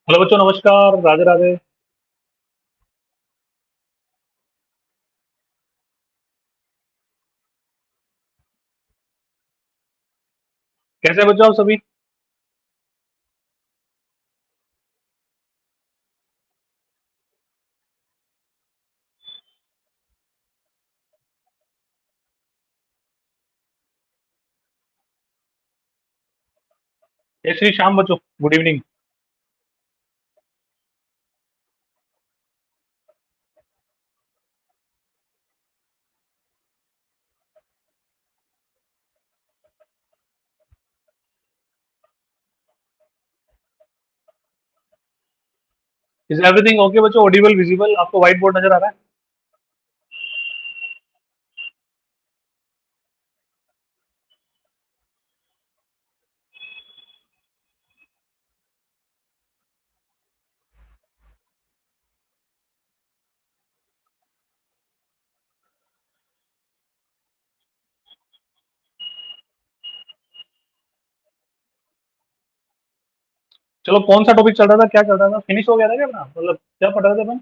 Hello बच्चों, नमस्कार। राधे राधे। कैसे हैं बच्चों आप सभी? जय श्री श्याम बच्चों, good evening. Is everything okay बच्चों? Audible, visible? आपको व्हाइट बोर्ड नजर आ रहा है? चलो, कौन सा टॉपिक चल रहा था? क्या चल रहा था? फिनिश हो गया था क्या अपना? मतलब क्या पढ़ रहे थे अपन?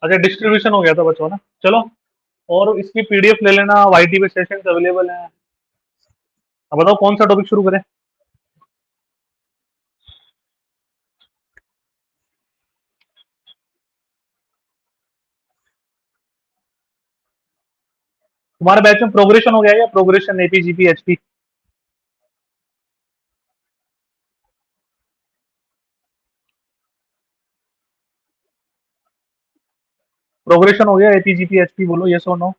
अच्छा, डिस्ट्रीब्यूशन हो गया था बच्चों ना। चलो, और इसकी पीडीएफ ले लेना, वाईटी पे सेशंस अवेलेबल हैं। अब बताओ कौन सा टॉपिक शुरू करें? तुम्हारे बैच में प्रोग्रेशन हो गया? या प्रोग्रेशन, एपीजीपी, एचपी? प्रोग्रेशन हो गया, एपीजीपी, एचपी? बोलो यस और नो।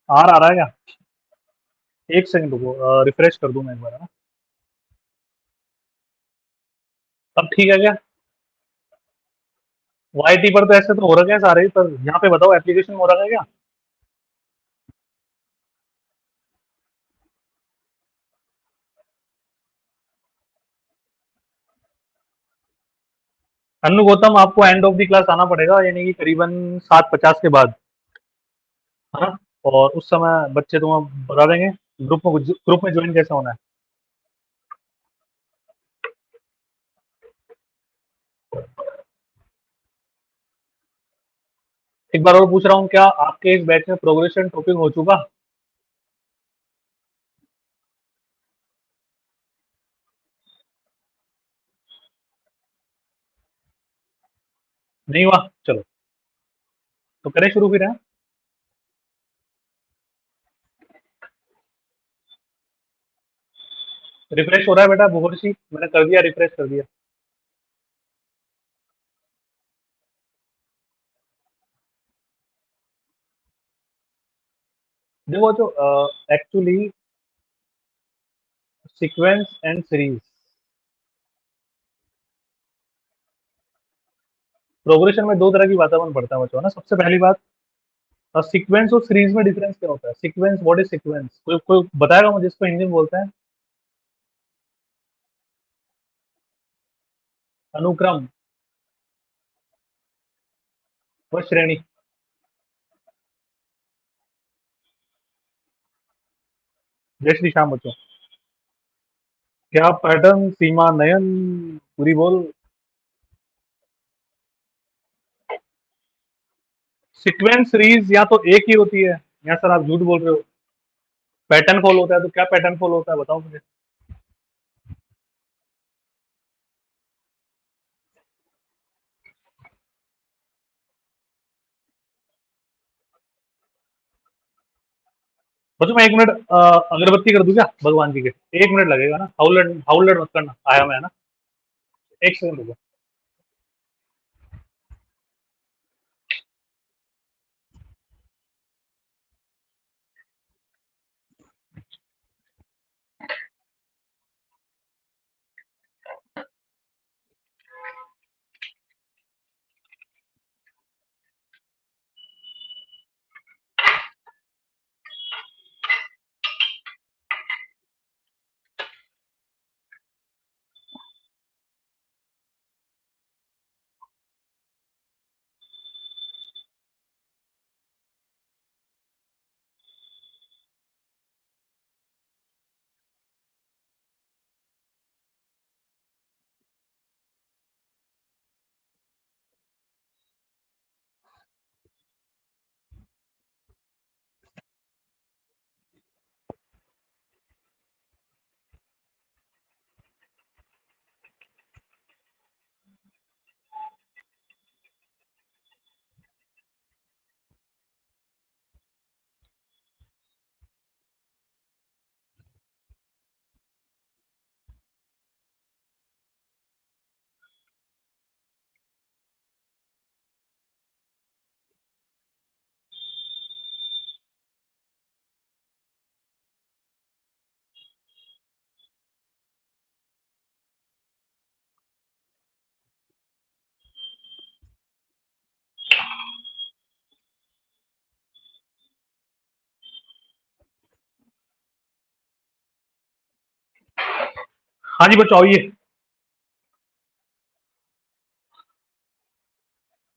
आ रहा है क्या? एक सेकंड रुको, रिफ्रेश कर दूं मैं एक बार, है ना? अब ठीक है क्या? वाईटी पर तो ऐसे तो हो रखे हैं सारे ही, पर यहाँ पे बताओ एप्लीकेशन में हो रखा है क्या? अनु गौतम, आपको एंड ऑफ द क्लास आना पड़ेगा, यानी कि करीबन 7:50 के बाद, है ना? और उस समय बच्चे तुम्हें बता देंगे ग्रुप में ज्वाइन कैसे होना है। एक बार और पूछ रहा हूँ, क्या आपके इस बैच में प्रोग्रेशन टॉपिक हो चुका? नहीं हुआ? चलो, तो करें शुरू फिर, है? रिफ्रेश हो रहा है बेटा भूगोल? मैंने कर दिया, रिफ्रेश कर दिया। देखो जो actually sequence and series, progression में दो तरह की बातें अपन पढ़ते हैं बच्चों, है ना? सबसे पहली बात, सीक्वेंस और सीरीज में डिफरेंस क्या होता है? Sequence, what is sequence? कोई कोई बताएगा मुझे इसको हिंदी में बोलते हैं? अनुक्रम व श्रेणी। जय श्री श्याम बच्चों। क्या पैटर्न, सीमा, नयन, पूरी बोल। सीक्वेंस सीरीज या तो एक ही होती है, या सर आप झूठ बोल रहे हो? पैटर्न फॉलो होता है, तो क्या पैटर्न फॉलो होता है बताओ मुझे। बच्चों मैं 1 मिनट अगरबत्ती कर दूं क्या भगवान जी के? 1 मिनट लगेगा ना, हाउलट हाउलट मत करना, आया मैं, है ना? एक सेकंड रुको। हाँ जी बच्चों आइए।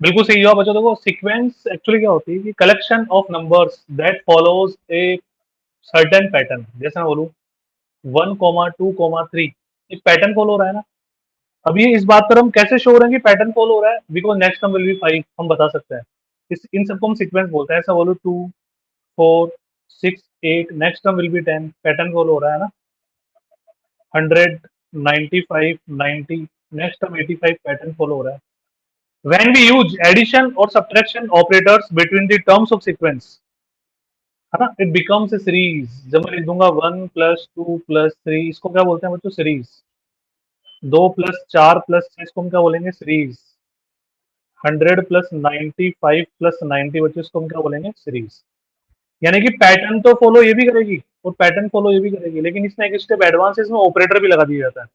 बिल्कुल सही जवाब बच्चों। देखो सीक्वेंस एक्चुअली क्या होती है कि collection of numbers that follows a certain pattern. जैसे मैं बोलूँ 1, 2, 3 एक पैटर्न फॉलो हो रहा है ना। अब ये इस बात पर हम कैसे शो हो रहे हैं कि पैटर्न फॉलो हो रहा है, because next term will B 5 हम बता सकते हैं। इन सबको हम सीक्वेंस बोलते हैं। ऐसा बोलो 2, 4, 6, 8 next term will B 10 pattern follow हो रहा है ना। 100, 95, 90 नेक्स्ट टर्म 85 पैटर्न फॉलो हो रहा है। When we use addition or subtraction operators between the terms of sequence, है ना, it becomes a series। जब मैं लिख दूंगा 1+2+3 इसको क्या बोलते हैं बच्चों? सीरीज। 2+4+6 इसको हम क्या बोलेंगे? सीरीज। 100+95+90 बच्चों इसको हम क्या बोलेंगे? सीरीज। यानी कि पैटर्न तो फॉलो ये भी करेगी और पैटर्न फॉलो ये भी करेगी, लेकिन इसमें एक स्टेप एडवांस है, इसमें ऑपरेटर भी लगा दिया जाता है।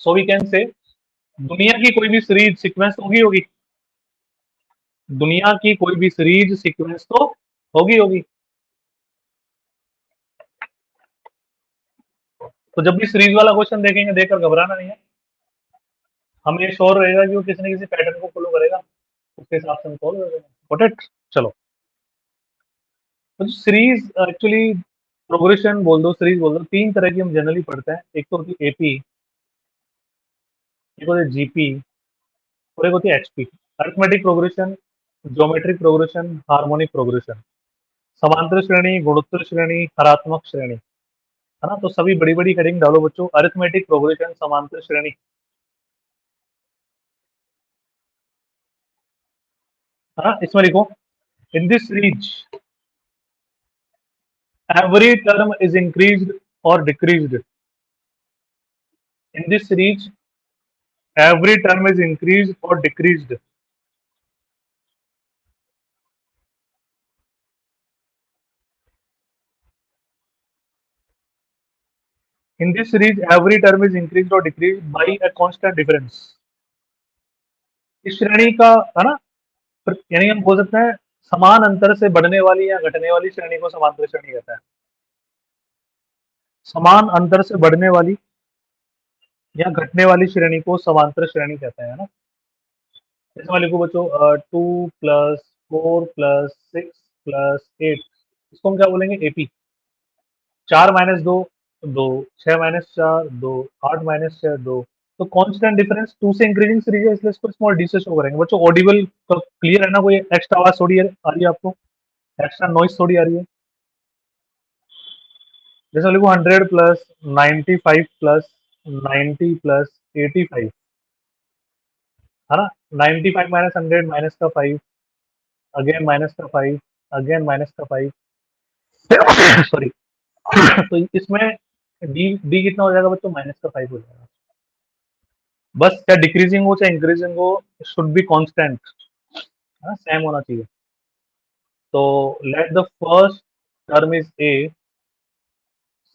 सो वी कैन से दुनिया की कोई भी सीरीज सीक्वेंस होगी होगी। दुनिया की कोई भी सीरीज सीक्वेंस तो होगी होगी। तो जब भी सीरीज वाला क्वेश्चन देखेंगे देखकर घबराना नहीं है। हमें श्योर रहेगा कि वो किसी न किसी पैटर्न को फॉलो करेगा, उसके हिसाब से हम सॉल्व कर देंगे। Got it? चलो। तो सीरीज एक्चुअली प्रोग्रेशन बोल दो, सीरीज बोल दो, तीन तरह की हम जनरली पढ़ते हैं। एक तो होती है एपी, एक होती है जीपी और एक होती है HP. Arithmetic progression, geometric progression, harmonic progression, समांतर श्रेणी, गुणोत्तर श्रेणी, हरात्मक श्रेणी, है ना। तो सभी बड़ी बड़ी हेडिंग डालो बच्चों। अरिथमेटिक प्रोग्रेशन, समांतर श्रेणी, है ना। इसमें लिखो in this series every term is increased or decreased. In this series, every term is increased or decreased. In this series, every term is increased or decreased by a constant difference. इस श्रेणी का, है ना, यानी हम बोल सकते हैं समान अंतर से बढ़ने वाली या घटने वाली श्रेणी को समांतर श्रेणी कहता है। समान अंतर से बढ़ने वाली या घटने वाली श्रेणी को समांतर श्रेणी कहते हैं, है ना। जैसे मैं लिखूं बच्चों 2+4+6+8 इसको हम क्या बोलेंगे? एपी। 4-2 2, 6-4 2, 8-6 2। तो कांस्टेंट डिफरेंस 2 से इंक्रीजिंग सीरीज है, इसलिए इसको स्मॉल डी से शो करेंगे बच्चों। ऑडिबल तो क्लियर है ना? कोई एक्स्ट्रा आवाज थोड़ी आ रही है आपको? एक्स्ट्रा नॉइस थोड़ी आ रही है? जैसे लिखो 100+95+90+85, है ना। 95 -100 माइनस का 5, अगेन माइनस का 5, अगेन माइनस का 5। सॉरी। तो इसमें डी डी कितना हो जाएगा बच्चों? माइनस का 5 हो जाएगा। बस चाहे डिक्रीजिंग हो चाहे इंक्रीजिंग हो, शुड बी कांस्टेंट, है ना, सेम होना चाहिए। तो let the first term is a.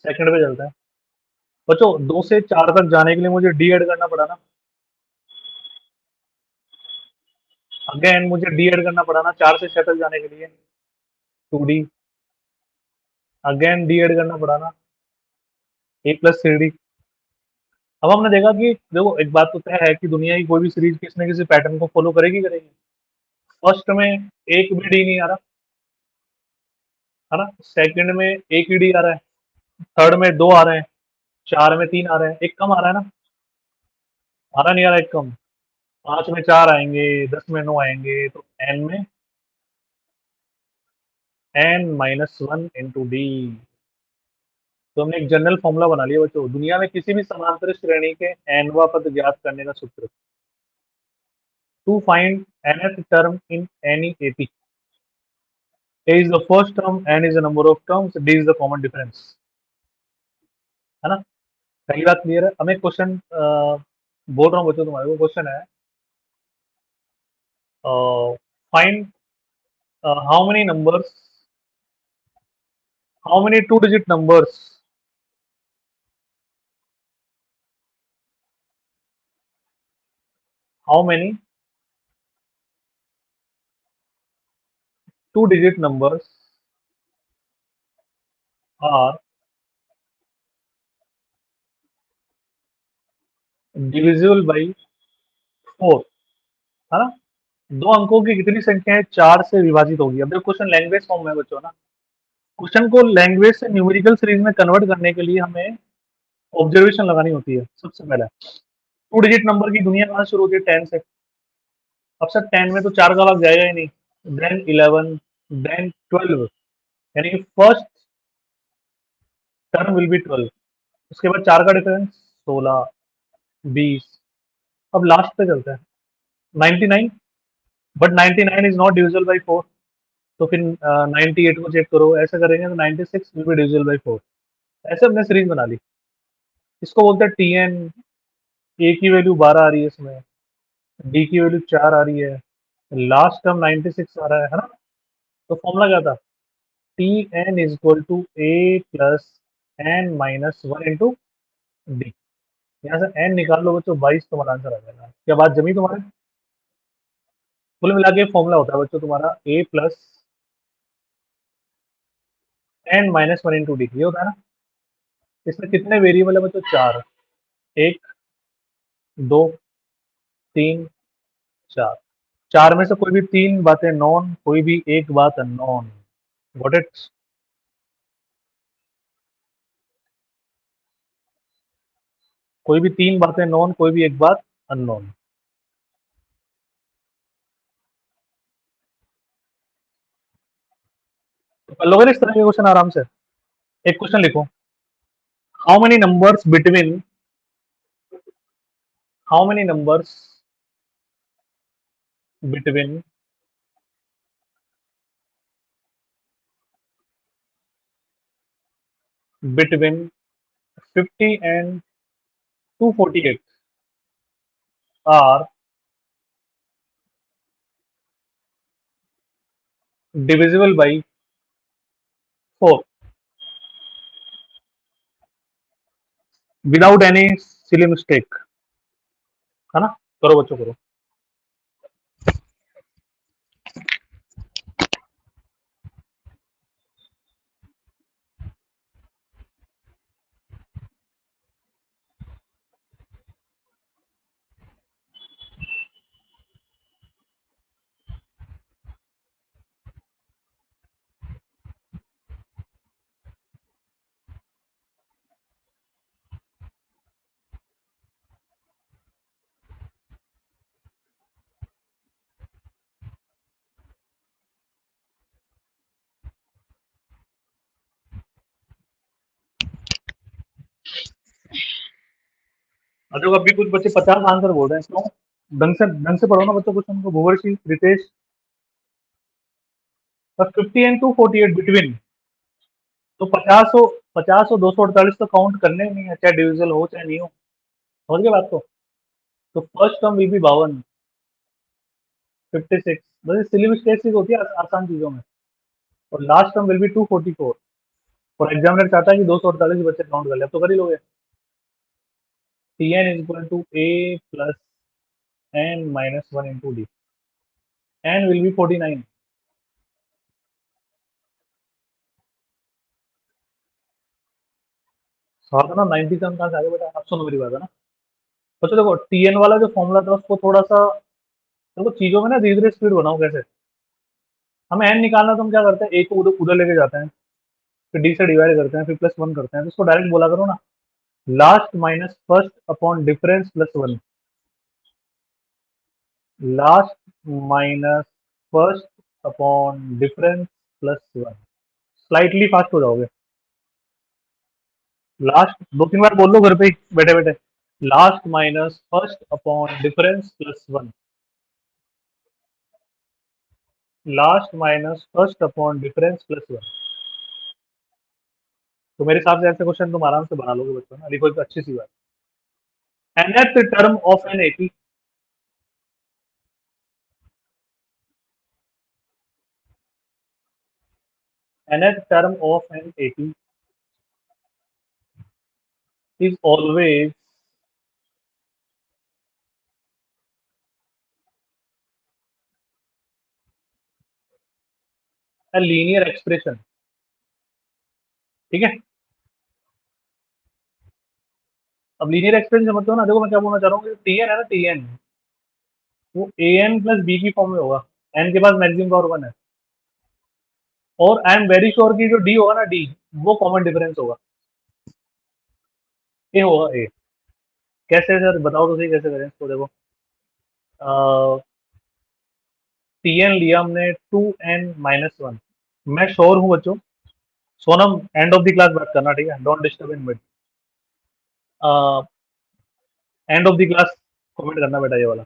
Second पे चलते हैं बच्चों। 2 से 4 तक जाने के लिए मुझे डी ऐड करना पड़ा ना। अगेन मुझे डी ऐड करना पड़ा ना 4 से 6 तक जाने के लिए। 2D। अगेन डी ऐड करना पड़ा ना। A+3D। अब हमने देखा कि देखो एक बात तो तय है कि दुनिया की कोई भी सीरीज किसी न किसी पैटर्न को फॉलो करेगी करेगी। फर्स्ट में एक भी डी नहीं आ रहा, है ना। सेकंड में एक ही डी आ रहा है। थर्ड में 2 आ रहे हैं। 4 में 3 आ रहे हैं। एक कम आ रहा है ना। आ रहा नहीं आ रहा? एक कम। 5 में 4 आएंगे, 10 में 9 आएंगे, तो एन में n-1 × डी। तो हमने एक जनरल फॉर्मूला बना लिया बच्चों। दुनिया में किसी भी समांतर श्रेणी के nवा पद ज्ञात करने का सूत्र। To find nth term in any AP, a is the first term, n is the number of terms, d is the common difference, है ना। पहली बात क्लियर है। हमें क्वेश्चन बोल रहा हूँ बच्चों, तुम्हारे को क्वेश्चन है find how many numbers, how many two digit numbers, how many two digit numbers are divisible by 4, है ना? दो अंकों की कितनी संख्याएं 4 से विभाजित होगी? अब देखो क्वेश्चन लैंग्वेज फॉर्म में बच्चों ना, क्वेश्चन को लैंग्वेज से न्यूमेरिकल सीरीज में कन्वर्ट करने के लिए हमें ऑब्जर्वेशन लगानी होती है सबसे पहले। 2 डिजिट नंबर की दुनिया कहाँ शुरू होती है? 10 से। अब सर 10 में तो 4 का भाग जाएगा ही नहीं, देन 11, देन 12, यानी कि फर्स्ट टर्म विल बी 12, उसके बाद 4 का डिफरेंस 16, 20, अब लास्ट पे चलते हैं 99, but 99 is not divisible by 4, तो फिर 98 को चेक करो, ऐसा करेंगे तो 96 विल बी डिविजिबल बाई 4। ऐसे हमने सीरीज बना ली। इसको बोलते हैं टीएन। ए की वैल्यू 12 आ रही है इसमें, डी की वैल्यू 4 आ रही है, लास्ट टर्म 96 आ रहा है ना? तो फॉर्मूला क्या था? T n is equal to a plus N minus one into d. यहाँ से एन निकाल लो बच्चों, 22 तुम्हारा आंसर आ जाएगा। क्या बात जमी तुम्हारे? कुल मिला के फॉर्मूला होता है बच्चों तुम्हारा A plus N minus one into D, ये होता है ना? इसमें कितने वेरिएबल है बच्चों? 4। 1, 2, 3, 4। 4 में से कोई भी 3 बातें नॉन, कोई भी एक बात अननोन। Got it? कोई भी 3 बातें नॉन, कोई भी एक बात अननोन। तो कर लोगे ना इस तरह के क्वेश्चन आराम से? एक क्वेश्चन लिखो, how many numbers between, how many numbers between between 50 and 248 are divisible by 4 without any silly mistake, है ना? करो बच्चों करो। देखो अभी कुछ बच्चे 50 आंसर बोल रहे हैं, क्यों? ढंग से पढ़ो ना बच्चों क्वेश्चन को। भुवर्षी, रितेश, 50 एंड 248 बिटवीन, तो 50 और 248 तो काउंट करने ही नहीं है, चाहे डिविजिबल हो चाहे नहीं हो। समझ गए बात को? तो फर्स्ट टर्म विल बी 52, 56, बस सिली मिस्टेक्स ही होती है आसान चीजों में। और लास्ट टर्म विल बी 244। और एग्जामिनर चाहता है कि 248 बच्चे काउंट कर ले, अब तो कर ही लोगे। T n is equal to a plus N minus one into d, n will be 49। सवाल था ना 90 का कहाँ से आगे बेटा? आप सुनो मेरी बात, है ना? बच्चों देखो टीएन वाला जो फॉर्मूला था उसको थोड़ा सा, देखो चीजों में ना धीरे धीरे स्पीड बनाओ। कैसे? हमें एन निकालना, तो हम क्या करते हैं, ए को उधर उधर लेके जाते हैं, फिर डी से डिवाइड करते हैं, फिर प्लस वन करते हैं, तो इसको डायरेक्ट बोला करो ना, last minus first upon difference plus one. Last minus first upon difference plus one. Slightly fast हो जाओगे। लास्ट दो तीन बार बोल लो घर पे ही बैठे बैठे, last minus first upon difference plus one. Last minus first upon difference plus one. तो मेरे हिसाब से ऐसे क्वेश्चन तुम आराम से बना लोगे बच्चों ना। देखो एक अच्छी सी बात, nth term of an 80, nth term of an 80 is always a linear expression। ठीक है? अब लीनियर एक्सपेंशन समझते हो ना, देखो मैं क्या बोलना चाह रहा हूँ, टी एन है ना, टी एन वो ए एन प्लस बी की फॉर्म में होगा, एन के पास मैक्सिमम पावर 1 है, और आई एम वेरी श्योर कि जो डी होगा ना, डी वो कॉमन डिफरेंस होगा, ए होगा ए। कैसे सर बताओ तो सही, कैसे करें इसको, देखो टी एन लिया हमने 2n-1, मैं श्योर हूँ बच्चों, Sonam end of the class बात करना, ठीक है, don't disturb in mid, end of the class comment करना बेटा ये वाला।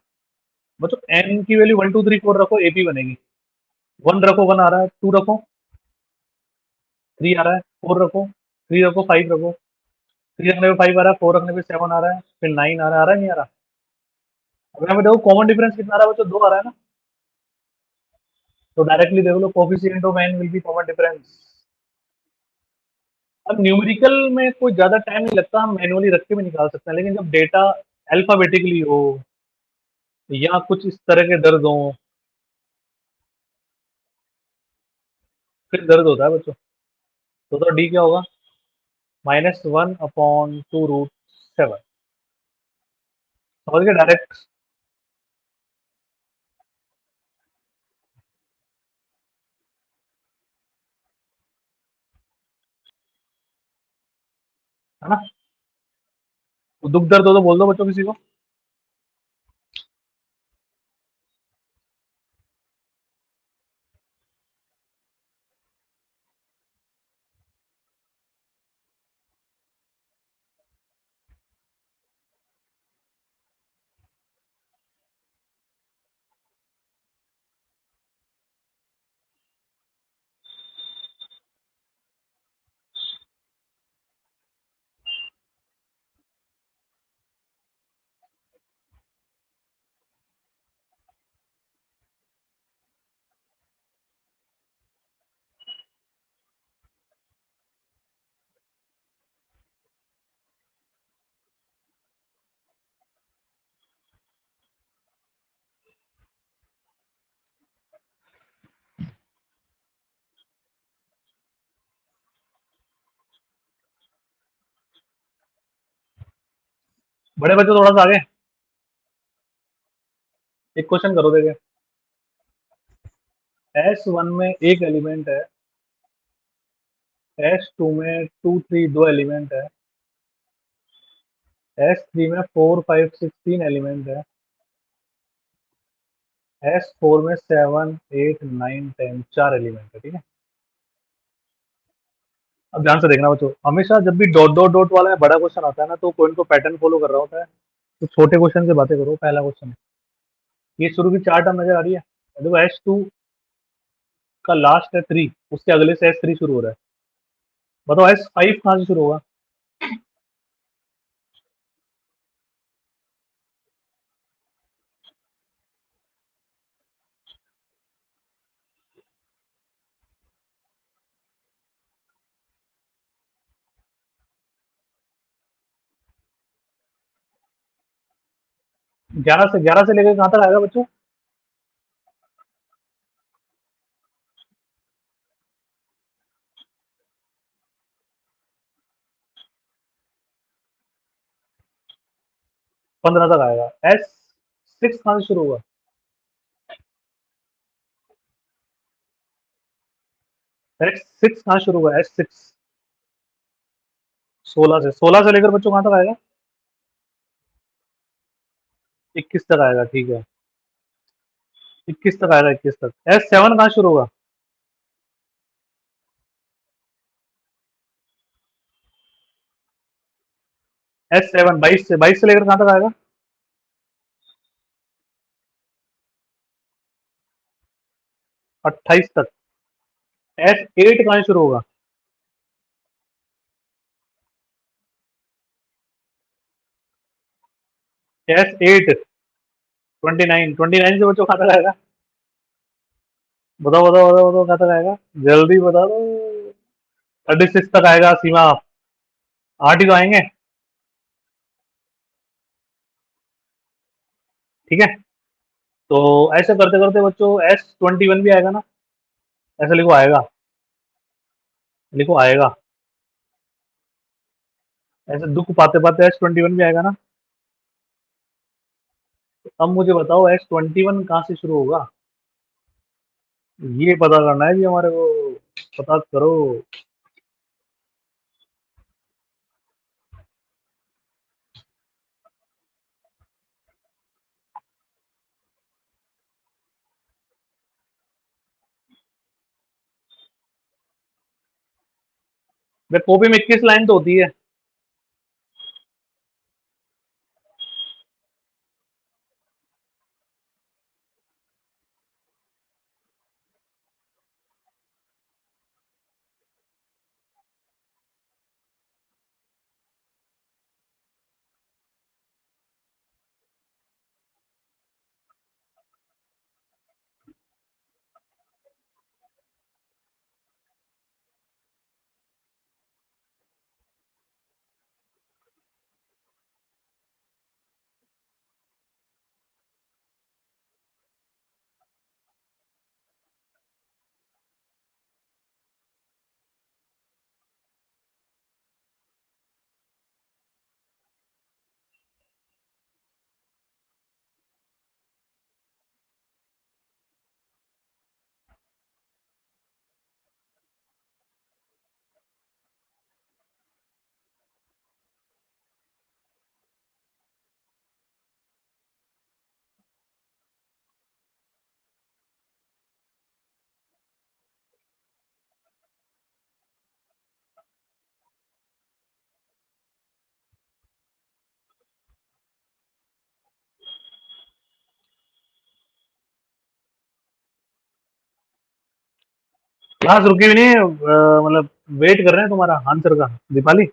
बच्चों एन की वैल्यू 1 2 3 4 रखो, एपी बनेगी, 1 रखो, 1 आ रहा है, 2 रखो, 3 आ रहा है, 4 रखो, 3 रखो, 5 रखो, 3 रखने पे 5 आ रहा है, 4 रखने पे 7 आ रहा है, फिर 9 आ रहा है नहीं आ रहा। अब यहाँ पे देखो कॉमन डिफरेंस कितना आ रहा है बच्चों, 2 आ रहा है ना, तो डायरेक्टली देख लो coefficient of N will be common difference. अब न्यूमेरिकल में कोई ज्यादा टाइम नहीं लगता, हम मैनुअली रख के भी निकाल सकते हैं, लेकिन जब डेटा अल्फाबेटिकली हो या कुछ इस तरह के दर्द हो, फिर दर्द होता है बच्चों। तो डी क्या होगा, -1/2√7, समझ गए डायरेक्ट, है ना। तो दुख दर्द हो तो बोल दो बच्चों किसी को। बड़े बच्चों थोड़ा सा आगे, एक क्वेश्चन करो देखे, S1 में एक एलिमेंट है, S2 में 2 3 दो एलिमेंट है, S3 में 4 5 6 तीन एलिमेंट है, S4 में 7 8 9 10 चार एलिमेंट है, ठीक है। अब ध्यान से देखना बच्चों, हमेशा जब भी डॉट डॉट डॉट वाला बड़ा क्वेश्चन आता है ना, तो कोई इनको पैटर्न फॉलो कर रहा होता है, तो छोटे क्वेश्चन से बातें करो। पहला क्वेश्चन, ये शुरू की चार टर्म नजर आ रही है, देखो S2 का लास्ट है 3, उसके अगले से S3 शुरू हो रहा है, बताओ S5 कहाँ से शुरू होगा। 11 से लेकर कहाँ तक आएगा बच्चों, 15 तक आएगा। S6 कहाँ से शुरू होगा, S6 कहाँ शुरू होगा, S6 16 से लेकर बच्चों कहाँ तक आएगा, 21 तक आएगा, ठीक है, 21 तक आएगा, 21 तक। S7 कहाँ शुरू होगा, S7 22 से लेकर कहाँ तक आएगा, 28 तक। S8 कहाँ शुरू होगा, S8 29 से बच्चों कहाँ तक आएगा, बताओ बताओ बताओ बताओ कहाँ तक आएगा, जल्दी बता दो। 36 तक आएगा सीमा, 8 ही तो आएंगे, ठीक है। तो ऐसे करते करते बच्चों S21 भी आएगा ना, ऐसे लिखो आएगा, लिखो आएगा, ऐसे दुख पाते पाते X21 भी आएगा ना। अब मुझे बताओ X21 कहाँ से शुरू होगा, ये पता करना है जी हमारे को। पता करो। वे कॉपी में 21 लाइन तो होती है। क्लास रुकी भी नहीं है, मतलब वेट कर रहे हैं तुम्हारा आंसर का, दीपाली।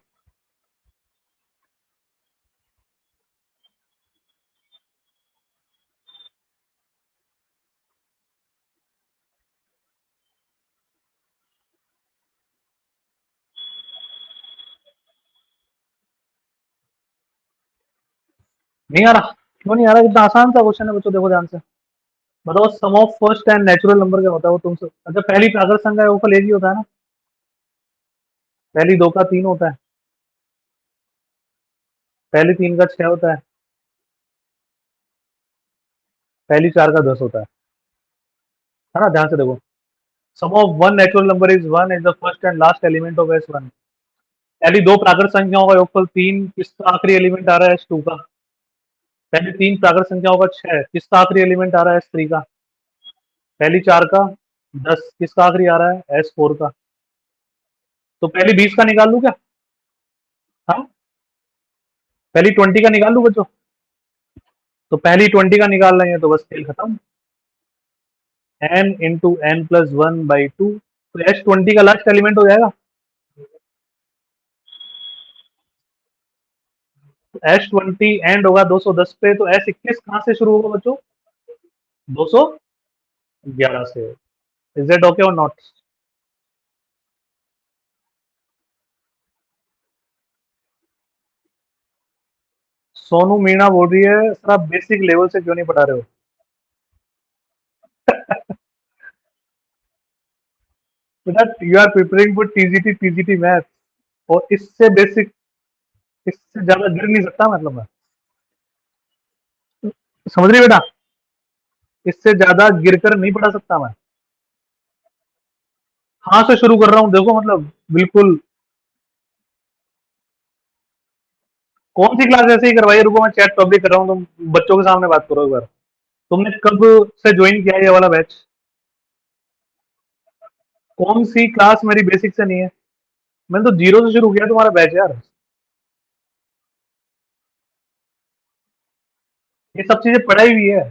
नहीं आ रहा, क्यों नहीं आ रहा, कितना आसान सा क्वेश्चन है बच्चों, देखो ध्यान से। बताओ sum of first N natural number क्या होता है वो तुमसे। अच्छा, पहली प्राकृत संख्या है वो फल एक ही होता है ना। पहली दो का तीन होता है। पहली तीन का छह होता है। पहली चार का 10 होता है ना। ध्यान से देखो। Sum of one natural number is one is the first and last element of S one. पहली दो प्राकृत संख्याओं का योगफल तीन, किसका आखिरी एलिमेंट आ रहा है एस टू का। पहली तीन प्राकृत संख्याओं का छह, किसका आखिरी एलिमेंट आ रहा है एस थ्री का। पहली चार का 10, किसका आखिरी आ रहा है एस फोर का। तो पहली 20 का निकाल लूं क्या। हाँ, पहली 20 का निकाल लूं बच्चों। तो पहली 20 का निकाल लेंगे तो बस खेल खत्म। n into n plus one by two, तो S20 का लास्ट एलिमेंट हो जाएगा। S20 एंड होगा 210 पे, तो S21 कहां से शुरू होगा बच्चों। 211 से। इज दैट ओके और नॉट। सोनू मीणा बोल रही है सर आप बेसिक लेवल से क्यों नहीं पढ़ा रहे हो। बेटा you are preparing for TGT, TGT math, और इससे बेसिक, इससे ज्यादा गिर नहीं सकता, मतलब मैं, समझ रही बेटा, इससे ज्यादा गिर कर नहीं पढ़ा सकता मैं। कहां से शुरू कर रहा हूं देखो, मतलब बिल्कुल। कौन सी क्लास ऐसे ही करवाई है, रुको मैं चैट पब्लिक कर रहा हूँ, तुम बच्चों के सामने बात करो एक बार। तुमने कब से ज्वाइन किया है ये वाला बैच। कौन सी क्लास मेरी बेसिक से नहीं है। मैंने तो जीरो से शुरू किया तुम्हारा बैच यार। ये सब चीजें पढ़ाई हुई है।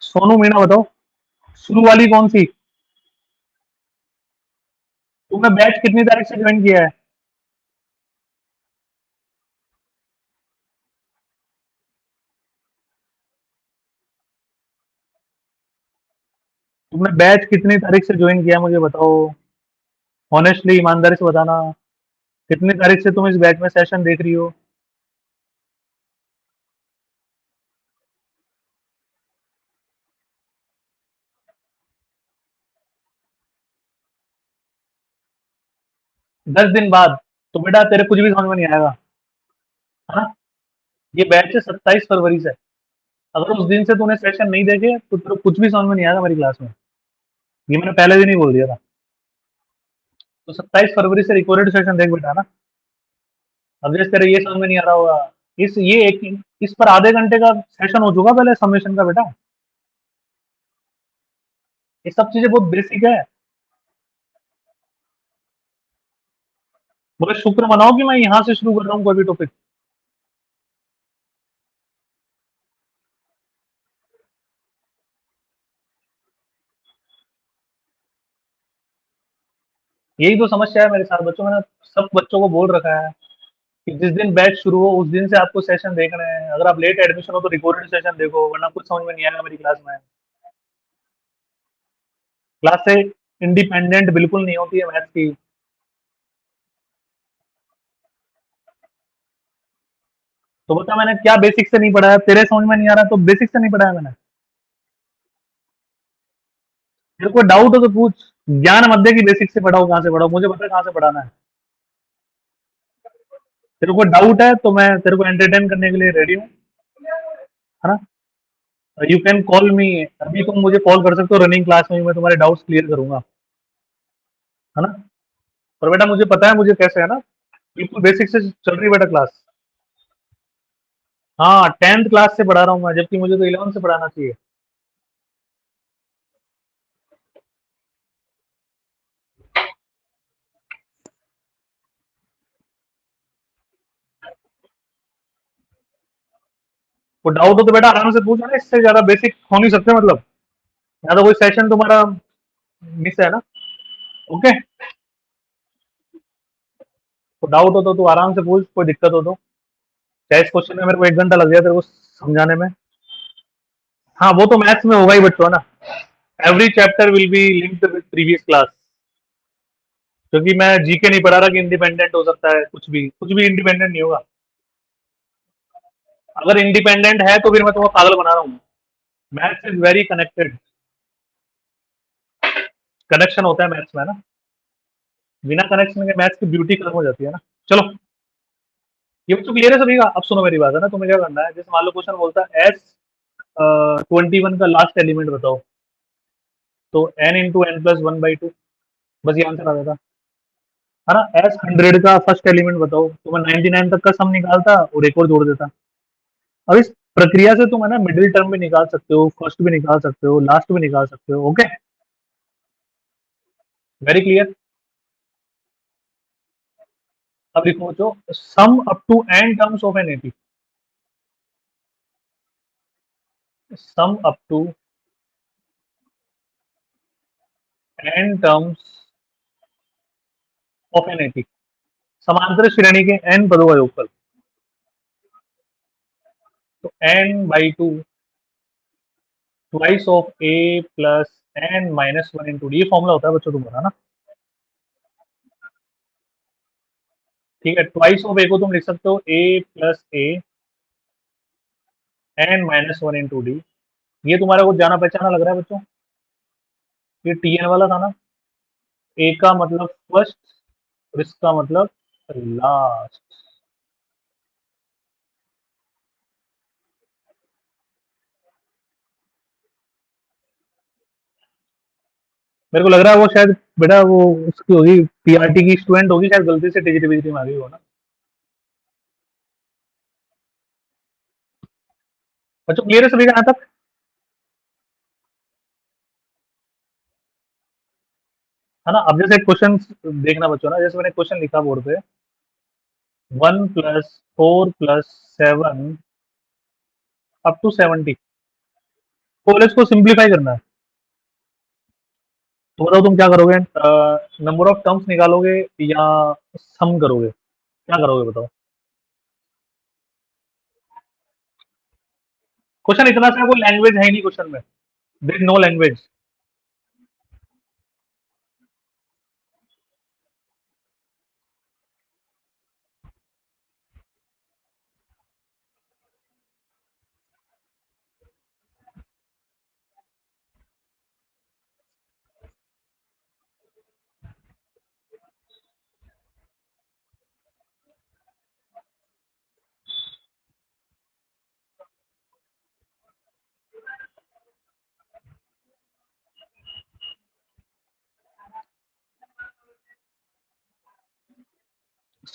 सोनू मीणा बताओ, शुरू वाली कौन सी। तुमने बैच कितनी तारीख से ज्वाइन किया है। तुमने बैच कितनी तारीख से ज्वाइन किया है मुझे बताओ। ऑनेस्टली ईमानदारी से बताना। कितनी तारीख से तुम इस बैच में सेशन देख रही हो। 10 दिन बाद, तो बेटा तेरे कुछ भी समझ में नहीं आएगा, है ना? ये बैच है 27 फरवरी से। अगर उस दिन से तूने सेशन नहीं देखे तो तेरे को कुछ भी समझ में नहीं आएगा मेरी क्लास में। ये मैंने पहले दिन ही बोल दिया था। तो 27 फरवरी से रिकॉर्डेड सेशन देख बेटा ना। अब जैसे तेरे ये समझ में नहीं आ रहा होगा, इस ये एक इस पर आधे घंटे का सेशन हो चुका पहले सबमिशन का बेटा। ये सब चीजें बहुत बेसिक है। बोले शुक्र मनाओ कि मैं यहाँ से शुरू कर रहा हूँ कोई भी टॉपिक। यही तो समस्या है मेरे साथ बच्चों। मैंने सब बच्चों को बोल रखा है कि जिस दिन बैच शुरू हो उस दिन से आपको सेशन देखना है। अगर आप लेट एडमिशन हो तो रिकॉर्डेड सेशन देखो, वरना कुछ समझ में नहीं आएगा मेरी क्लास में। क्लास से इंडिपेंडेंट बिल्कुल नहीं होती है मैथ्स की। तो बता मैंने क्या बेसिक से नहीं पढ़ाया? तेरे समझ में नहीं आ रहा तो बेसिक से नहीं पढ़ाया मैंने। तेरे को डाउट हो तो पूछ। ज्ञान मत दे कि बेसिक से पढ़ाओ, कहाँ से पढ़ाओ, मुझे पता है कहाँ से पढ़ाना है। तेरे को डाउट है तो मैं तेरे को एंटरटेन करने के लिए रेडी हूँ, है ना? यू कैन कॉल मी। अभी तुम मुझे कॉल कर सकते हो रनिंग क्लास में ही, मैं तुम्हारे डाउट्स क्लियर करूंगा, है ना? पर बेटा मुझे पता है मुझे कैसे, है ना? बिल्कुल बेसिक से चल रही है बेटा क्लास। हाँ 10th क्लास से पढ़ा रहा हूँ मैं, जबकि मुझे तो 11 से पढ़ाना चाहिए। वो डाउट हो तो बेटा आराम से पूछो ना, इससे ज्यादा बेसिक हो नहीं सकते मतलब। या तो कोई सेशन तुम्हारा मिस है ना। ओके। तो डाउट हो तो तू आराम से पूछ, कोई दिक्कत हो तो। चाहे इस क्वेश्चन में मेरे को 1 घंटा लग जाए तेरे को समझाने में। हाँ वो तो मैथ्स में होगा ही बच्चों, है ना? Every chapter will be linked with previous class. क्योंकि मैं जीके नहीं पढ़ा रहा कि इंडिपेंडेंट हो सकता है, कुछ भी इंडिपेंडेंट नहीं होगा। अगर इंडिपेंडेंट है तो फिर मैं तुम्हें पागल बना रहा हूँ। Maths is very connected. Connection होता है मैथ्स में, है ना? बिना कनेक्शन के मैथ्स की ब्यूटी खत्म हो जाती है ना। चलो, ये तो क्लियर है सभी का। अब सुनो मेरी बात, है ना? तुम्हें क्या करना है, जैसे मान लो क्वेश्चन बोलता है एस 21 का लास्ट एलिमेंट बताओ, तो एन इंटू एन प्लस 1/2। बस ये आंसर आ जाता, है ना? एस 100 का फर्स्ट एलिमेंट बताओ, तो मैं 99 तक का सम निकालता और एक और जोड़ देता। अब इस प्रक्रिया से तुम, है ना, मिडिल टर्म भी निकाल सकते हो, फर्स्ट भी निकाल सकते हो, लास्ट भी निकाल सकते हो। Okay, very clear. अब लिखो बच्चों, sum up to n terms of an AP. Sum up to n terms of an AP. समांतर श्रेणी के एन पदों का योगफल। तो n by two twice of a plus N minus one into D. ये फॉर्मूला होता है बच्चों तुम्हारा ना। ठीक है, ट्वाइस ऑफ ए को तुम लिख सकते हो A plus A N minus one into D. ये तुम्हारा कुछ जाना पहचाना लग रहा है बच्चों? ये टी एन वाला था ना। ए का मतलब फर्स्ट और इसका मतलब लास्ट। मेरे को लग रहा है वो शायद बेटा वो उसकी होगी, पीआरटी की स्टूडेंट होगी शायद, गलती से टीजीटी बीजीटी में आ गई हो ना। बच्चों क्लियर है सभी का यहाँ तक? है ना? अब जैसे क्वेश्चन देखना बच्चों ना, जैसे मैंने क्वेश्चन लिखा बोर्ड पे, 1 + 4 + 7 अप टू 70। तो इसको सिंप्लीफाई करना है। तो बताओ तुम क्या करोगे? नंबर ऑफ टर्म्स निकालोगे या सम करोगे? क्या करोगे बताओ? क्वेश्चन इतना सा, कोई लैंग्वेज है ही नहीं क्वेश्चन में। There is no language.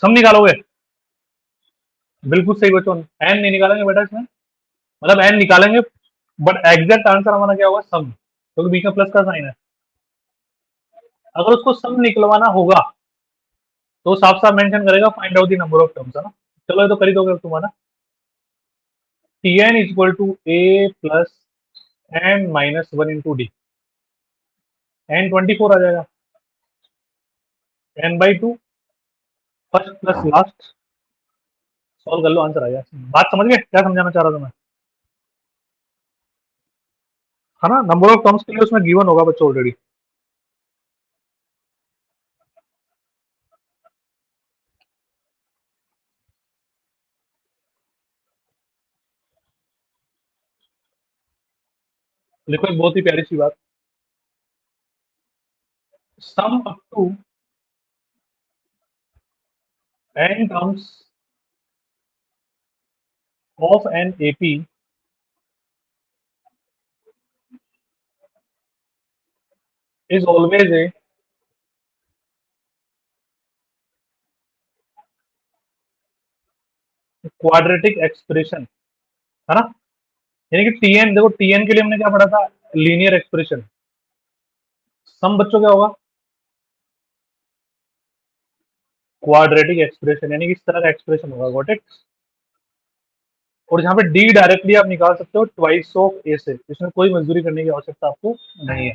Sum निकालोगे? बिल्कुल सही बच्चों, एन नहीं निकालेंगे बेटा इसमें, मतलब एन निकालेंगे बट एग्जैक्ट आंसर हमारा क्या होगा, सम, क्योंकि बीच में प्लस का साइन है। अगर उसको सम निकलवाना होगा तो साफ साफ मेंशन करेगा find out the number of terms, है ना। चलो ये तो कर ही दोगे तुम्हारा। T n is equal to a plus N minus one into d, n 24 आ जाएगा, n by two, first plus last, solve कर लो आंसर आ जाएगा। बात समझ गए क्या समझाना चाह रहा था मैं, है ना। नंबर ऑफ टर्म्स के लिए उसमें गिवन होगा बच्चों ऑलरेडी। देखो एक बहुत ही प्यारी सी बात, sum up to n terms of an AP is always a quadratic expression, है ना। यानी कि टीएन, देखो टीएन के लिए हमने क्या पढ़ा था, लीनियर एक्सप्रेशन। सम बच्चों क्या होगा, क्वाड्रेटिक एक्सप्रेशन, यानी कि इस तरह का एक्सप्रेशन होगा, गॉट इट। और जहाँ पे डी डायरेक्टली आप निकाल सकते हो ट्वाइस ऑफ ए से, इसमें कोई मजदूरी करने की आवश्यकता आपको नहीं है।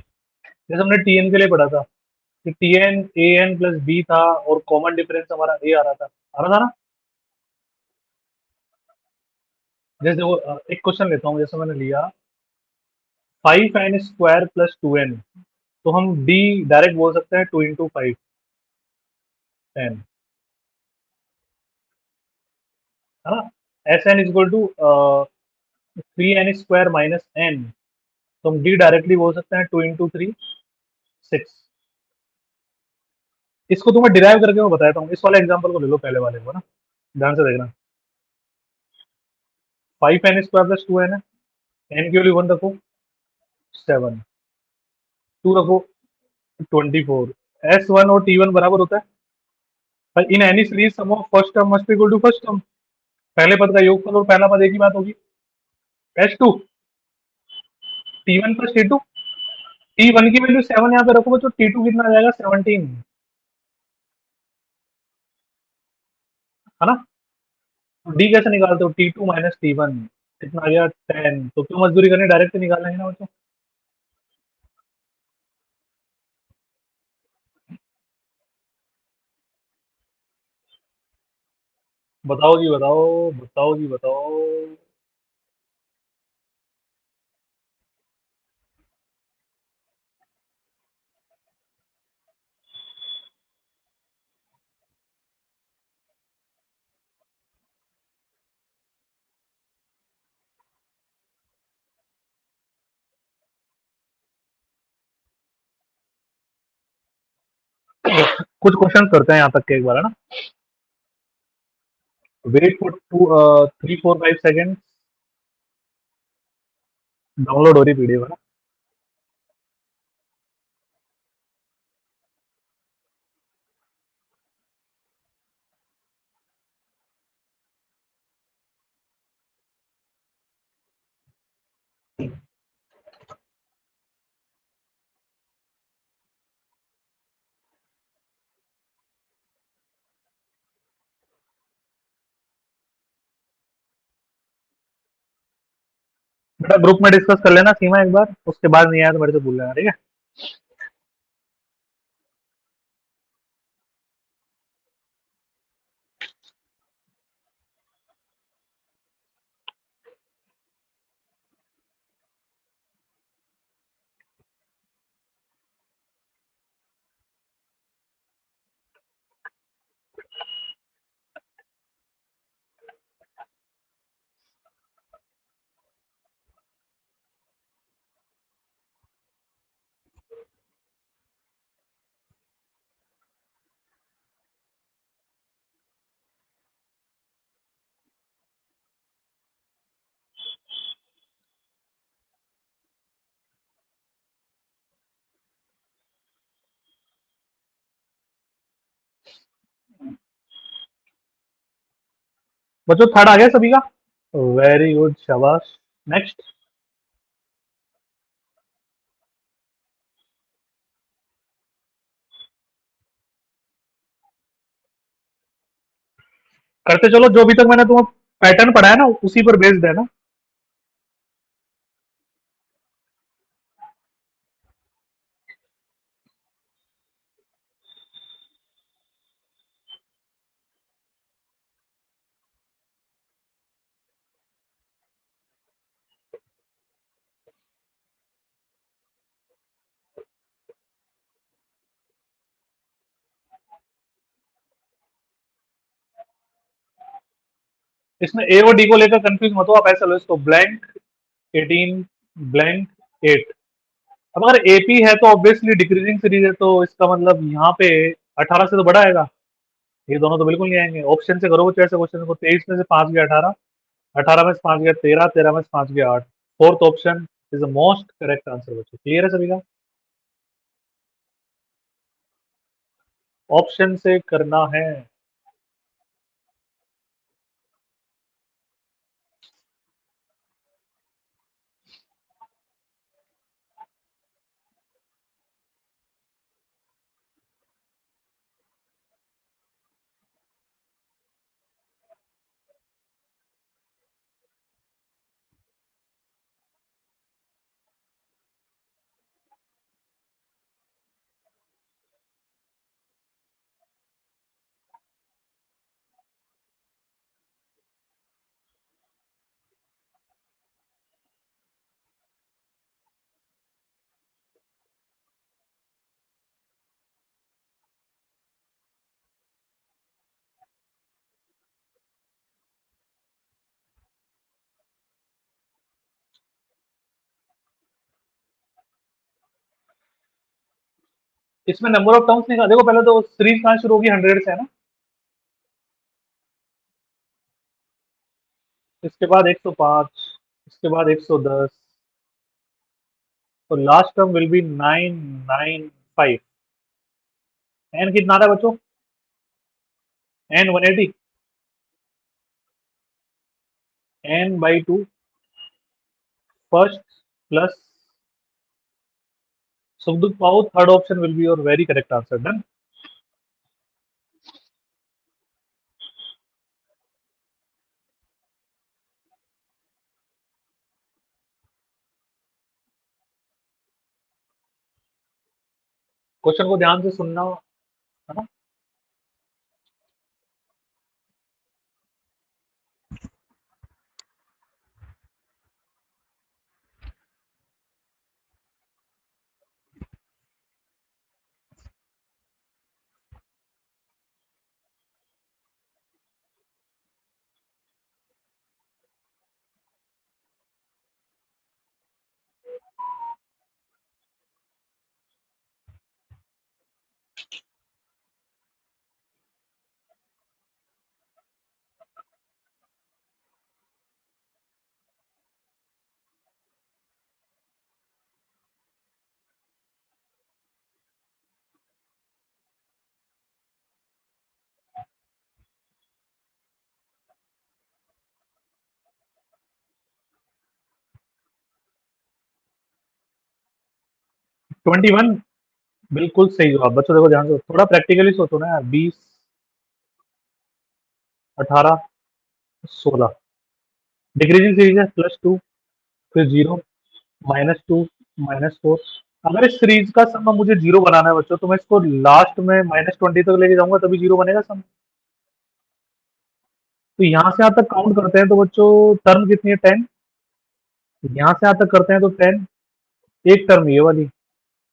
जैसे हमने टीएन के लिए पढ़ा था कि TN A N plus B था और कॉमन डिफरेंस हमारा ए आ रहा था ना। जैसे वो एक क्वेश्चन लेता हूँ, जैसे मैंने लिया 5n स्क्वायर प्लस 2n, तो हम डी डायरेक्ट बोल सकते हैं 2 इंटू 5 10, है ना। S n is equal to 3n square minus n, तो हम डी डायरेक्टली बोल सकते हैं 2 इंटू 3 6। इसको तो मैं डिराइव करके मैं बताता हूँ, इस वाले एग्जांपल को ले लो, पहले वाले को ना, ध्यान से देखना। 5n स्क्वायर प्लस 2n है, एन की वैल्यू 1 रखो, 7, 2 रखो, 24। S1 और T1 बराबर होता है, पर in any series sum of first term must equal to first term, पहले पद का योगफल और पहला पद एक ही बात होगी। S2 T1 plus T2, T1 की वैल्यू 7 यहाँ पे रखोगे तो T2 कितना आ जाएगा, 17, है ना। डी कैसे निकालते हो, T2 माइनस T1 कितना आ गया, 10, तो क्यों मजदूरी करनी, डायरेक्ट निकाल लेंगे ना बच्चों। बताओ जी बताओ, बताओ जी बताओ। कुछ क्वेश्चन करते हैं यहाँ तक के एक बार, है ना। वेट फॉर 3 4 5 सेकेंड, डाउनलोड हो रही पीडीएफ, है ना। बेटा ग्रुप में डिस्कस कर लेना सीमा एक बार, उसके बाद नहीं आया तो मेरे से भूल लेना, ठीक है। बच्चों थर्ड आ गया सभी का। वेरी गुड, शाबाश। नेक्स्ट। करते चलो, जो अभी तक मैंने तुम्हें पैटर्न पढ़ाया ना उसी पर बेस्ड है ना। इसमें ए और डी को लेकर कंफ्यूज मत हो, आप ऐसा लो इसको, ब्लैंक 18 ब्लैंक 8। अब अगर एपी है तो ऑब्वियसली डिक्रीजिंग सीरीज है, तो इसका मतलब यहाँ पे 18 से तो बड़ा आएगा। ये दोनों तो बिल्कुल नहीं आएंगे। ऑप्शन से करो कुछ ऐसे क्वेश्चन को, 23 में से 5 गया 18, 18 में से 5 गया 13, 13 में से 5 गया 8। Fourth option is the most correct answer बच्चों। क्लियर है सभी का? ऑप्शन से करना है। इसमें नंबर ऑफ टर्म्स नहीं, देखो पहले तो सीरीज कहाँ शुरू होगी, 100 से है ना। इसके बाद 105, इसके बाद 110, तो last term will be 995। N कितना था बच्चों? N 180, N by two, first plus सुखदुख पाओ, third option will be your very correct answer. Done. Question को ध्यान से सुनना है ना। 21 बिल्कुल सही जवाब बच्चों। देखो ध्यान से, थोड़ा प्रैक्टिकली सोचो ना यार। 20, 18, 16, डिक्रीजिंग सीरीज है, +2, फिर 0, -2, -4। अगर इस सीरीज का सम मुझे जीरो बनाना है बच्चों, तो मैं इसको लास्ट में -20 तक लेके जाऊंगा, तभी जीरो बनेगा सम। तो यहाँ से यहाँ तक काउंट करते हैं तो बच्चों टर्म कितनी है? 10। यहाँ से यहाँ तक करते हैं तो 10, एक टर्म ये वाली,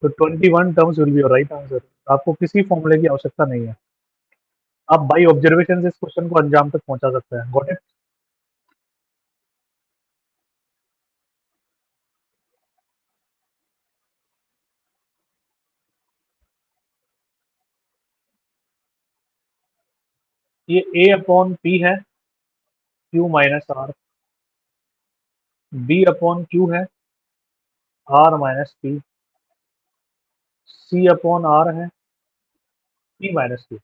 तो 21 terms will be your right answer. आपको किसी फॉर्मूले की आवश्यकता नहीं है, आप बाई ऑब्जर्वेशन से इस क्वेश्चन को अंजाम तक पहुंचा सकते हैं। Got it? ये ए अपॉन पी है, Q minus R. B upon Q है, R minus P. C upon R है, पी माइनस क्यू।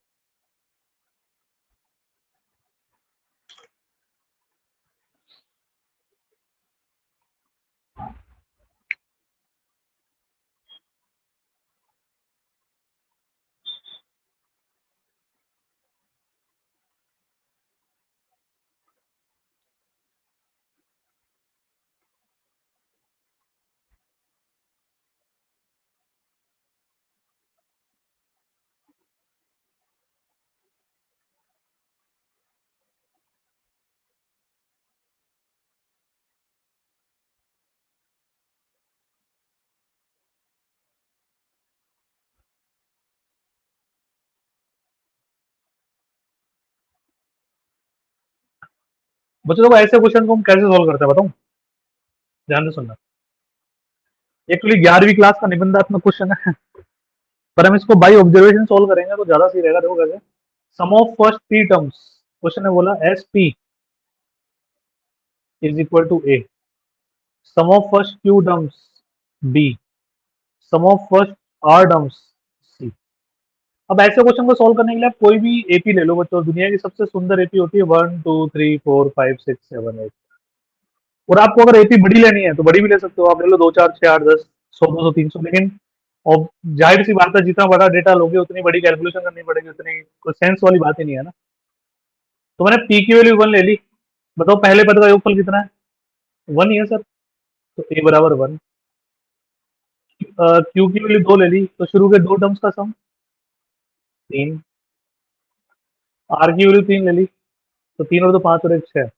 बच्चों देखो ऐसे क्वेश्चन को हम कैसे सोल्व करते हैं बताऊं, ध्यान से सुनना। एक्चुअली 11वीं क्लास का निबंधात्मक क्वेश्चन है, पर हम इसको बाई ऑब्जर्वेशन सोल्व करेंगे तो ज्यादा सही रहेगा। देखो कैसे, sum of first three terms, question ने बोला S P is equal to A, sum of first Q terms B, sum of first R terms C. अब ऐसे क्वेश्चन को सोल्व करने के लिए आप कोई भी एपी ले लो बच्चों, दुनिया की सबसे सुंदर एपी होती है 1 2 3 4 5 6 7 8। और आपको अगर एपी बड़ी लेनी है तो बड़ी भी ले सकते हो, आप ले लो 2 4 6 8 10 100 200 300, लेकिन और जाहिर सी बात है जितना बड़ा डेटा लोगे उतनी बड़ी कैलकुलेशन करनी पड़ेगी, उतनी कोई सेंस वाली बात ही नहीं है ना। तो मैंने पी की वैल्यू 1 ले ली, बताओ पहले पद का योगफल कितना है, 1 ही है सर, तो ए बराबर 1। क्यू की वैल्यू 2 ले ली, तो शुरू के दो टर्म्स का सम 3। आर की वैल्यू 3 ले ली, तो 3 और 2 5 और 1 6।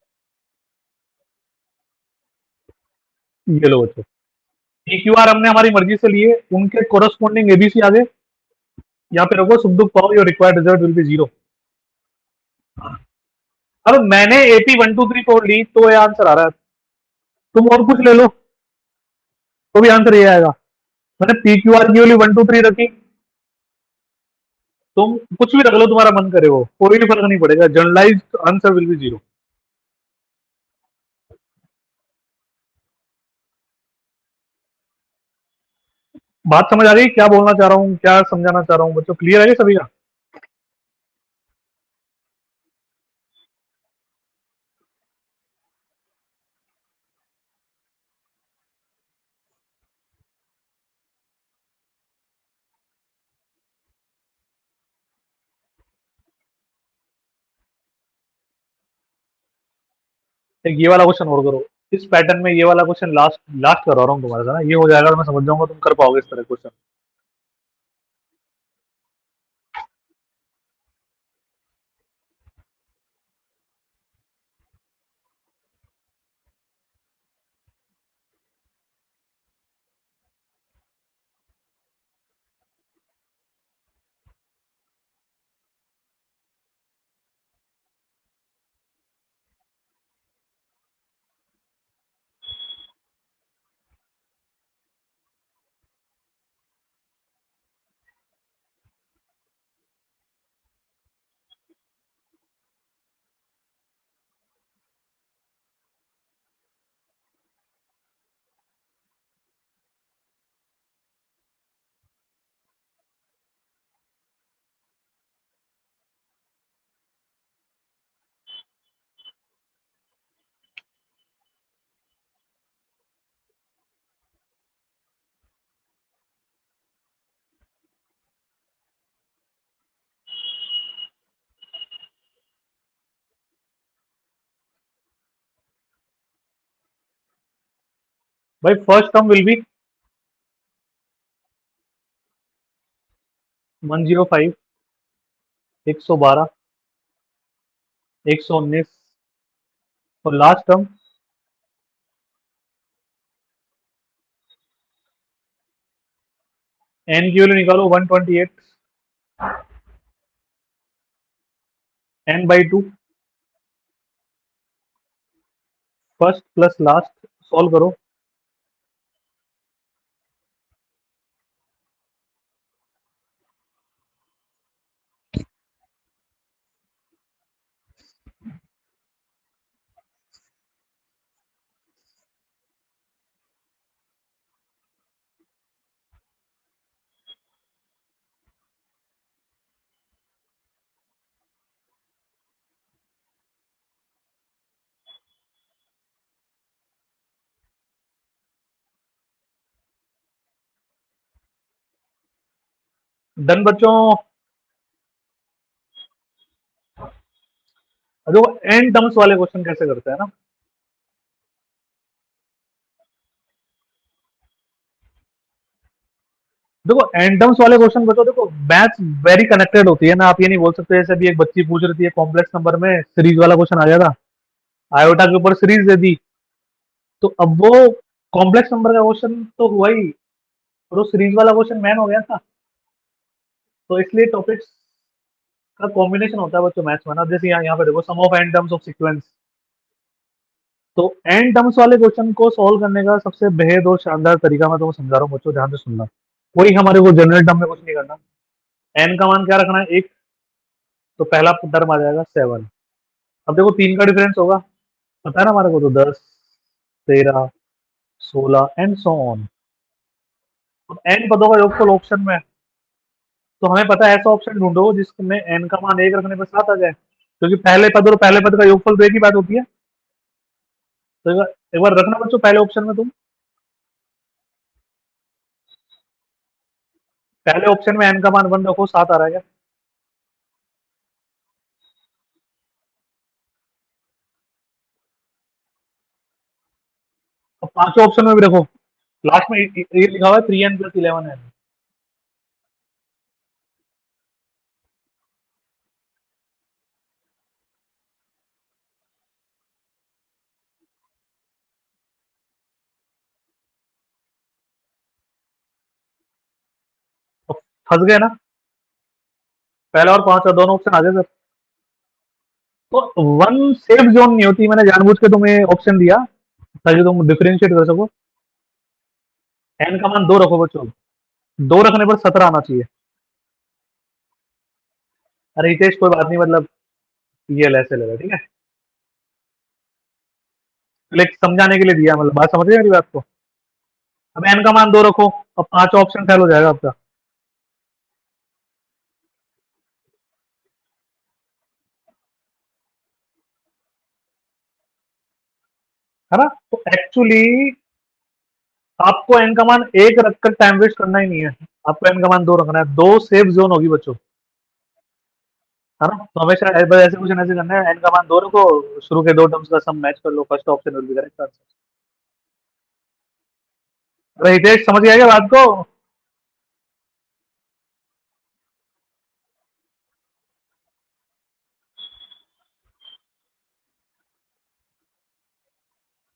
ये लो बच्चों, पी क्यू आर हमने हमारी मर्जी से लिए, उनके कोरस्पॉन्डिंग एबीसी आगे यहाँ पे रखो, सुख दुख पाओ, your required result will be 0। अब मैंने एपी 1 2 3 4 ली तो ये आंसर आ रहा है, तुम और कुछ ले लो तो भी आंसर ये आएगा। मैंने पी क्यू आर की वैल्यू 1 2 3 रखी, तुम कुछ भी रख लो तुम्हारा मन करे, वो कोई भी फर्क नहीं पड़ेगा, जनरलाइज आंसर विल बी 0। बात समझ आ गई क्या बोलना चाह रहा हूँ, क्या समझाना चाह रहा हूँ बच्चों, क्लियर है सभी का? एक ये वाला क्वेश्चन और करो, इस पैटर्न में ये वाला क्वेश्चन लास्ट लास्ट करवा रहा हूँ तुम्हारे साथ ना, ये हो जाएगा तो मैं समझ जाऊंगा तुम कर पाओगे इस तरह क्वेश्चन। भाई फर्स्ट टर्म विल बी 105, 112, 119, और लास्ट टर्म एन की वैल्यू निकालो 128, n by 2, first plus last, solve करो। डन बच्चों। देखो एन टर्म्स वाले क्वेश्चन कैसे करते हैं ना, देखो एन टर्म्स वाले क्वेश्चन बच्चों, देखो मैथ्स वेरी कनेक्टेड होती है ना, आप ये नहीं बोल सकते जैसे अभी एक बच्ची पूछ रही थी कॉम्प्लेक्स नंबर में सीरीज वाला क्वेश्चन आ गया था, आयोटा के ऊपर सीरीज दे दी, तो अब वो कॉम्प्लेक्स नंबर का क्वेश्चन तो हुआ ही, और वो सीरीज वाला क्वेश्चन मैन हो गया था। तो इसलिए टॉपिक्स का कॉम्बिनेशन होता है बच्चों मैथ्स में ना, जैसे यहाँ पे देखो sum of N terms of sequence, तो एन टर्म्स वाले क्वेश्चन को सॉल्व करने का सबसे बेहद और शानदार तरीका मैं तुमको समझा रहा हूँ बच्चों, ध्यान से सुनना। कोई हमारे को जनरल टर्म में कुछ नहीं करना। एन का मान क्या रखना है, एक। तो पहला टर्म आ जाएगा 7। अब देखो 3 का डिफरेंस होगा, पता है ना हमारे को, तो 10, 13, 16 एंड सो ऑन। एन पदों का योगफल ऑप्शन में है, तो हमें पता है ऐसा ऑप्शन ढूंढो जिसमें एन का मान 1 रखने पर 7 आ जाए, क्योंकि पहले पद और पहले पद का योगफल तो एक ही बात होती है। तो एक बार रखना बच्चों पहले ऑप्शन में तुम, पहले ऑप्शन में एन का मान 1 रखो, 7 आ रहा है क्या? अब पांचों ऑप्शन में भी रखो, लास्ट में ये लिखा हुआ है 3n+11 है। तो फंस गए ना, पहला और पांचवा दोनों ऑप्शन आ गए सर। तो वन सेफ जोन नहीं होती, मैंने जानबूझ के तुम्हें ऑप्शन दिया ताकि तुम डिफरेंशिएट कर सको। एन का मान 2 रखो बच्चों, 2 रखने पर 17 आना चाहिए। अरे हितेश कोई बात नहीं, मतलब ये ऐसे लगा, ठीक है, लेकिन समझाने के लिए दिया, मतलब बात समझ रहे हैं मेरी बात को। अब एन का मान 2 रखो, अब पांच ऑप्शन फेल हो जाएगा आपका, है ना? तो एक्चुअली आपको एन का मान 1 रखकर टाइम वेस्ट करना ही नहीं है, आपको एन का मान 2 रखना है। 2 सेफ जोन होगी बच्चों, है ना? तो हमेशा बस ऐसे क्वेश्चन ऐसे करना है, एन का मान 2 रखो, शुरू के 2 टर्म्स का सम मैच कर लो, first option will be correct answer. अरे हितेश समझ गया क्या बात को?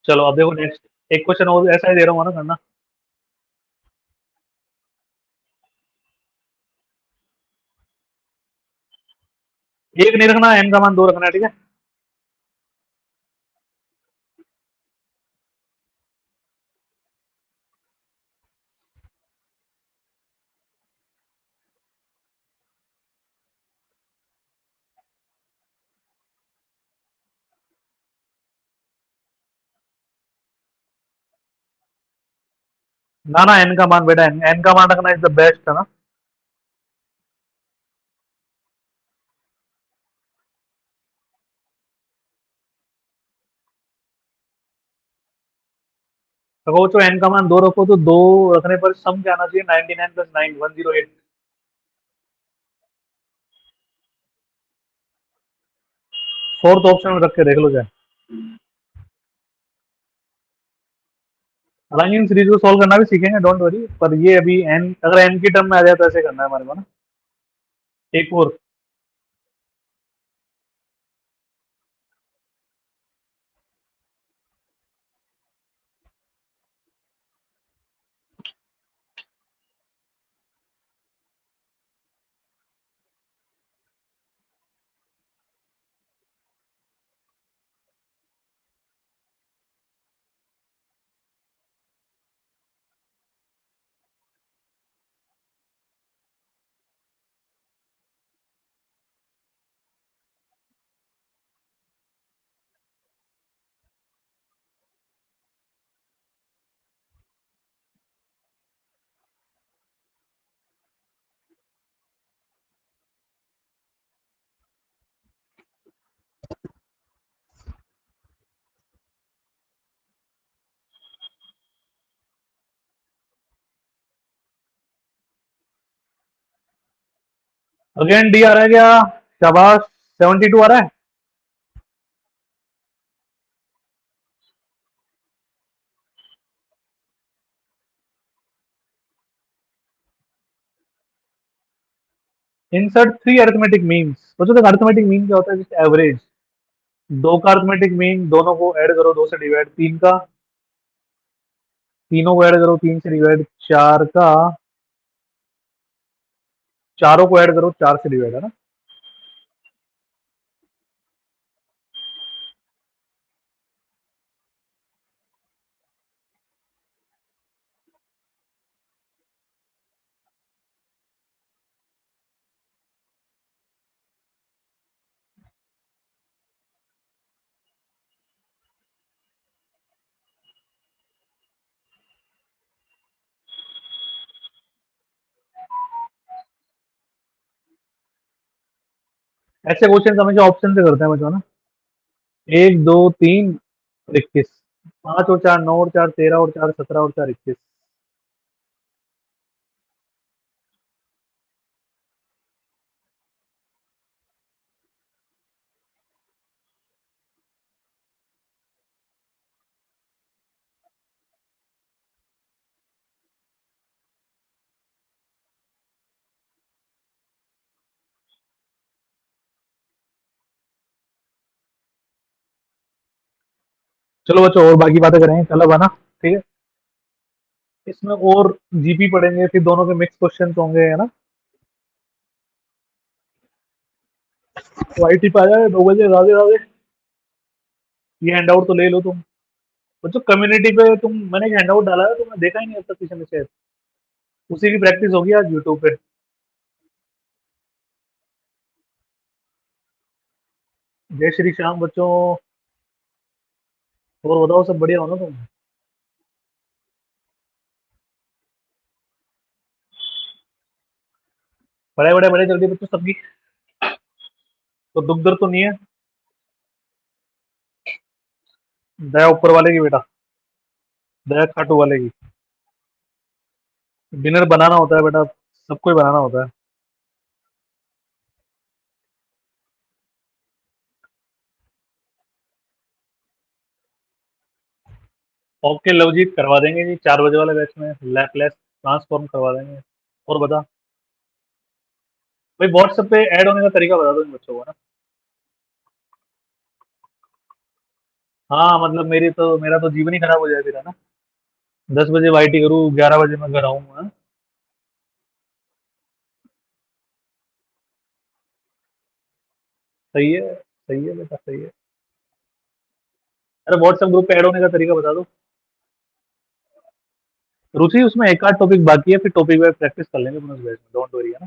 चलो अब देखो नेक्स्ट, एक क्वेश्चन और ऐसा ही दे रहा हूँ ना करना। एक नहीं रखना, एन का मान 2 रखना है, ठीक है। ना ना, एन का मान बेटा, एन का मान रखना इज द बेस्ट, है ना? तो वो तो एन का मान 2 रखो, तो 2 रखने पर सम क्या आना चाहिए, 99 + 9 108। फोर्थ ऑप्शन में रख के देख लो जाए। हालांकि इन सीरीज को सॉल्व करना भी सीखेंगे, डोंट वरी, पर ये अभी एन, अगर एन की टर्म में आ जाए तो ऐसे करना है हमारे को ना। एक और, अगेन डी आ रहा है क्या? शाबाश, 72 आ रहा है। Insert 3 arithmetic means. सोचो तो अरिथमेटिक मीन क्या होता है, जैसे एवरेज। 2 का अरिथमेटिक मीन, दोनों को ऐड करो, 2 से डिवाइड, 3 का, तीनों को ऐड करो, 3 से डिवाइड, 4 का, चारों को ऐड करो, 4 से डिवाइड, है ना? ऐसे क्वेश्चन हमेशा ऑप्शन से करते हैं बच्चों ना। 1 2 3 और 21। 5 और 4 9 और 4 13 और 4 17 और 4 21। चलो बच्चों और बाकी बातें करेंगे कल अब है ना। ठीक है। इसमें और जीपी पढ़ेंगे, फिर दोनों के मिक्स क्वेश्चन होंगे है ना। वाईटी पे आ जाए 2 बजे, राधे राधे। ये हैंड आउट तो ले लो तुम। बच्चों कम्युनिटी पे मैंने एक हैंड आउट डाला है, तुमने देखा ही नहीं अब तक किसी ने शायद। उसी की प्रैक्टिस होगी आज यूट्यूब पे। जय श्री श्याम बच्चों। और बताओ सब बढ़िया हो ना तुम। बड़े बड़े बड़े जल्दी बच्चों सबकी। तो दुख दर्द तो नहीं है। दया ऊपर वाले की बेटा। दया खाटू वाले की। डिनर बनाना होता है बेटा। सबको ही बनाना होता है। ओके लवजीत करवा देंगे जी 4 बजे वाले बैच में। लैपलेस ट्रांसफॉर्म करवा देंगे। और बता भाई, व्हाट्सएप पे ऐड होने का तरीका बता दो इन बच्चों को ना। हाँ मतलब मेरा तो जीवन ही खराब हो जाए फिर है ना। 10 बजे वाईटी करूँ, 11 बजे मैं घर आऊँ हाँ? सही है, सही है बेटा, सही है। अरे व्हाट्सएप ग्रुप पे ऐड होने का तरीका बता दो। रुचि उसमें एक आध टॉपिक बाकी है, फिर टॉपिक वाइज प्रैक्टिस कर लेंगे अपन उस बैच में, डोंट वरी है ना।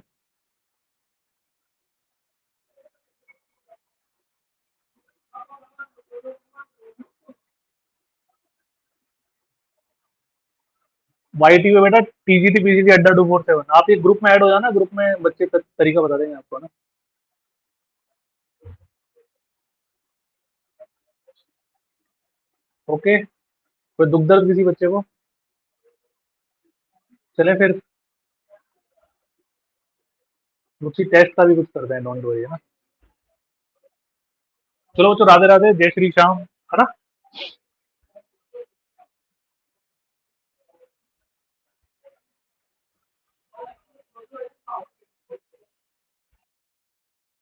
वाईटी पे बेटा टीजीटी पीजीटी अड्डा 247, आप ये ग्रुप में ऐड हो जाना, ग्रुप में बच्चे तरीका बता देंगे आपको ना। ओके। कोई दुख दर्द किसी बच्चे को। चले फिर। रुचि टेस्ट का भी कुछ करते हैं, डोंट वरी है ना। चलो बच्चों राधे राधे, जय श्री श्याम है ना।